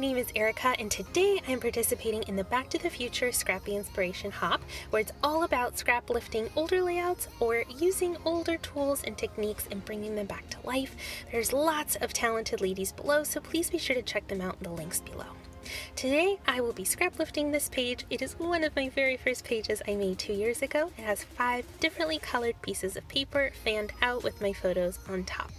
name is Erica, and today I'm participating in the Back to the Future Scrappy Inspiration Hop, where it's all about scrap lifting older layouts or using older tools and techniques and bringing them back to life. There's lots of talented ladies below, so please be sure to check them out in the links below. Today I will be scrap lifting this page. It is one of my very first pages I made 2 years ago. It has 5 differently colored pieces of paper fanned out with my photos on top.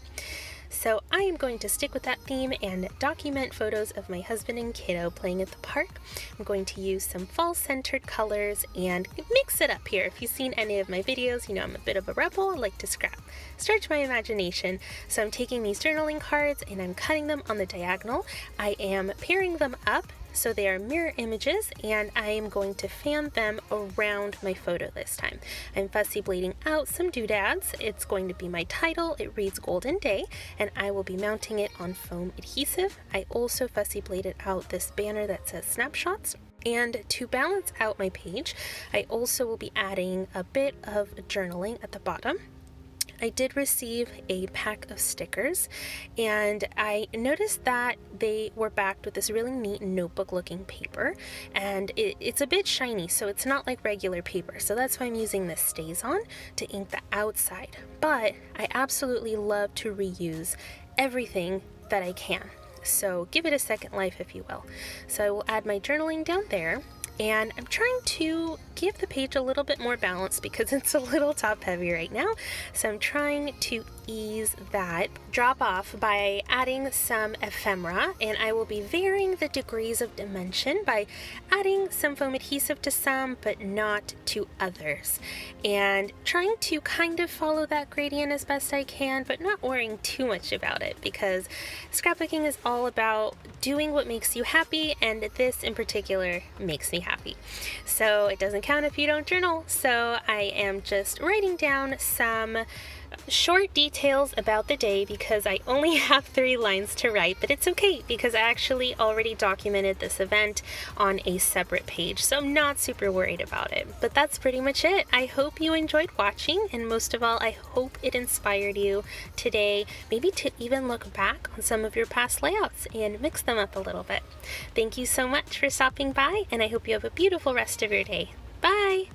So I am going to stick with that theme and document photos of my husband and kiddo playing at the park. I'm going to use some fall-centered colors and mix it up here. If you've seen any of my videos, you know I'm a bit of a rebel. I like to stretch my imagination. So I'm taking these journaling cards and I'm cutting them on the diagonal. I am pairing them up so they are mirror images, and I am going to fan them around my photo this time. I'm fussy blading out some doodads. It's going to be my title. It reads Golden Day, and I will be mounting it on foam adhesive. I also fussy bladed out this banner that says snapshots. And to balance out my page, I also will be adding a bit of journaling at the bottom. I did receive a pack of stickers, and I noticed that they were backed with this really neat notebook looking paper, and it's a bit shiny, so it's not like regular paper, so that's why I'm using this StazOn to ink the outside. But I absolutely love to reuse everything that I can, so give it a second life, if you will. So I will add my journaling down there. And I'm trying to give the page a little bit more balance because it's a little top heavy right now. So I'm trying to ease that drop off by adding some ephemera, and I will be varying the degrees of dimension by adding some foam adhesive to some but not to others, and trying to kind of follow that gradient as best I can, but not worrying too much about it because scrapbooking is all about doing what makes you happy, and this in particular makes me happy. So it doesn't count if you don't journal. So I am just writing down some short details about the day because I only have 3 lines to write, but it's okay because I actually already documented this event on a separate page, so I'm not super worried about it. But that's pretty much it. I hope you enjoyed watching, and most of all, I hope it inspired you today, maybe to even look back on some of your past layouts and mix them up a little bit. Thank you so much for stopping by, and I hope you have a beautiful rest of your day. Bye!